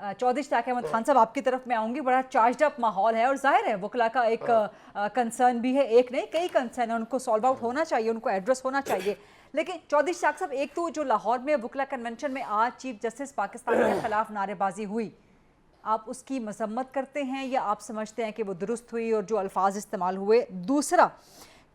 चौधरी इश्तियाक अहमद खान साहब, आपकी तरफ मैं आऊँगी। बड़ा चार्ज्ड अप माहौल है और जाहिर है वकला का एक कंसर्न भी है, एक नहीं कई कंसर्न है, उनको सॉल्व आउट होना चाहिए, उनको एड्रेस होना चाहिए। लेकिन चौधरी इश्तियाक साहब, एक तो जो लाहौर में वकला कन्वेंशन में आज चीफ जस्टिस पाकिस्तान के खिलाफ नारेबाजी हुई, आप उसकी मजम्मत करते हैं या आप समझते हैं कि वो दुरुस्त हुई और जो अल्फाज इस्तेमाल हुए? दूसरा,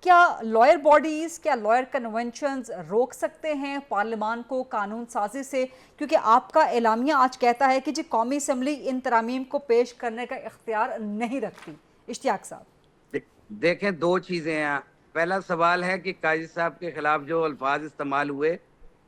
क्या लॉयर बॉडीज़, क्या लॉयर कन्वेंशंस रोक सकते हैं पार्लिमान को कानून साजी से? क्योंकि आपका एलामिया आज कहता है कि जी कौमी असम्बली इन तरामीम को पेश करने का इख्तियार नहीं रखती। इश्तियाक साहब देखें, दो चीज़ें हैं। पहला सवाल है कि काजी साहब के खिलाफ जो अल्फाज इस्तेमाल हुए,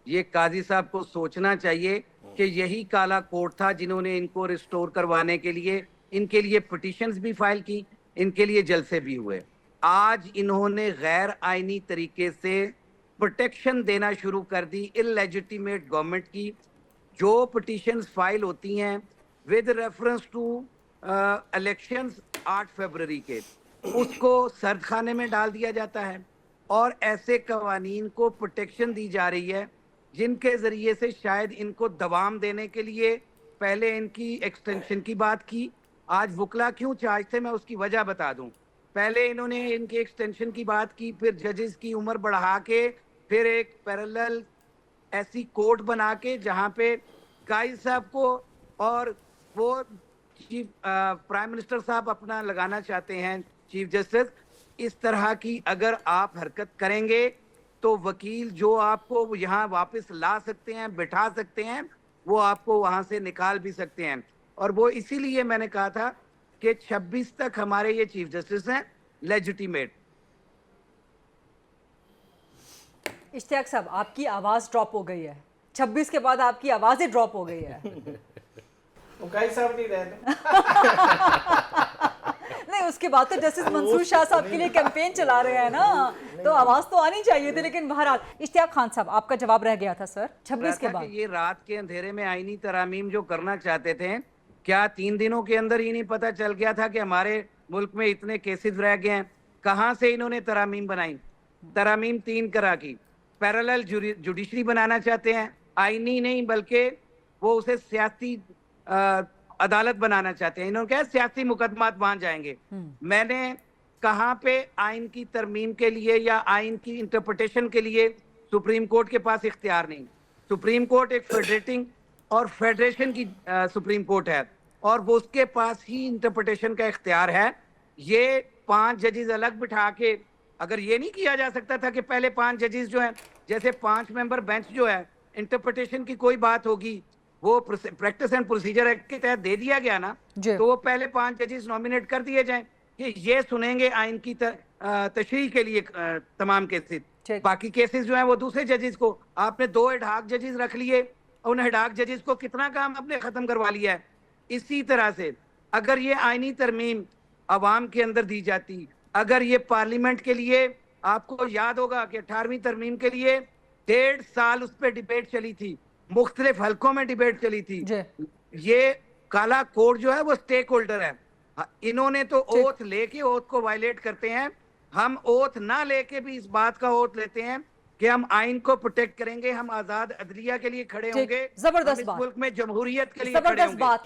ये काजी साहब को सोचना चाहिए कि यही काला कोर्ट था जिन्होंने इनको रिस्टोर करवाने के लिए इनके लिए पिटीशंस भी फाइल की, इनके लिए जलसे भी हुए। आज इन्होंने गैर आईनी तरीके से प्रोटेक्शन देना शुरू कर दी इलेजिटिमेट गवर्नमेंट की। जो पिटीशंस फाइल होती हैं विद रेफरेंस टू इलेक्शंस 8 फरवरी के, उसको सर्द खाने में डाल दिया जाता है और ऐसे कवानीन को प्रोटेक्शन दी जा रही है जिनके ज़रिए से शायद इनको दवाम देने के लिए पहले इनकी एक्सटेंशन की बात की। आज वकला क्यों चार्ज थे, मैं उसकी वजह बता दूं। पहले इन्होंने इनकी एक्सटेंशन की बात की, फिर जजेस की उम्र बढ़ा के, फिर एक पैरेलल ऐसी कोर्ट बना के जहां पे काजी साहब को और वो चीफ प्राइम मिनिस्टर साहब अपना लगाना चाहते हैं चीफ जस्टिस। इस तरह की अगर आप हरकत करेंगे तो वकील जो आपको यहाँ वापस ला सकते हैं, बिठा सकते हैं, वो आपको वहां से निकाल भी सकते हैं। और वो इसीलिए मैंने कहा था कि 26 तक हमारे ये चीफ जस्टिस हैं लेजिटिमेट। इश्तियाक साहब, आपकी आवाज़ ड्रॉप हो गई है, 26 के बाद आपकी आवाज़ ही ड्रॉप हो गई है। वो काजी साहब नहीं रहे नहीं, उसके बाद तो जस्टिस मंसूर शाह साहब के लिए कैंपेन चला रहे हैं ना, तो आवाज तो आनी चाहिए थी। लेकिन बहरहाल इश्तियाक खान साहब, आपका जवाब रह गया था सर 26 के बाद। ये रात के अंधेरे में आईनी तरामीम जो करना चाहते थे, क्या 3 दिनों के अंदर ही नहीं पता चल गया था कि हमारे मुल्क में इतने केसेस रह गए हैं? कहां से इन्होंने तरामीम बनाई? तरामीम 3 करा की। पैरेलल जुडिशरी बनाना चाहते हैं, आईनी नहीं बल्कि वो उसे सियासी अदालत बनाना चाहते हैं। इन्होंने कहा सियासी मुकदमात वहां जाएंगे। मैंने कहां पे आइन की तरमीम के लिए या आइन की इंटरप्रिटेशन के लिए सुप्रीम कोर्ट के पास इख्तियार नहीं। सुप्रीम कोर्ट एक फेडरेटिंग और फेडरेशन की सुप्रीम कोर्ट है और वो उसके पास ही इंटरप्रिटेशन का इख्तियार है। ये 5 जजेस अलग बिठा के, अगर ये नहीं किया जा सकता था कि पहले 5 जजेस जो हैं, जैसे 5 मेंबर बेंच जो है, इंटरप्रिटेशन की कोई बात होगी वो प्रैक्टिस एंड प्रोसीजर एक्ट के तहत दे दिया गया ना, तो वो पहले 5 जजेस नॉमिनेट कर दिए जाएं कि ये सुनेंगे आइन की तशरीह के लिए तमाम केसेस। बाकी केसेस जो हैं वो दूसरे जजेस को, आपने 2 एडहॉक जजेस रख लिए, उन एडहॉक जजेस को कितना काम आपने खत्म करवा लिया है। इसी तरह से अगर ये आइनी तरमीम अवाम के अंदर दी जाती, अगर ये पार्लियामेंट के लिए, आपको याद होगा कि 18वीं तरमीम के लिए 1.5 साल उस पर डिबेट चली थी, मुख्तलिफ हलकों में डिबेट चली थी। ये काला कोड जो है वो स्टेक होल्डर है। इन्होंने तो ओथ लेके ओथ को वायलेट करते हैं। हम ओथ ना लेके भी इस बात का ओथ लेते हैं कि हम आइन को प्रोटेक्ट करेंगे, हम आजाद अदलिया के लिए खड़े होंगे, जबरदस्त बात, मुल्क में जमहूरियत के लिए खड़े होंगे।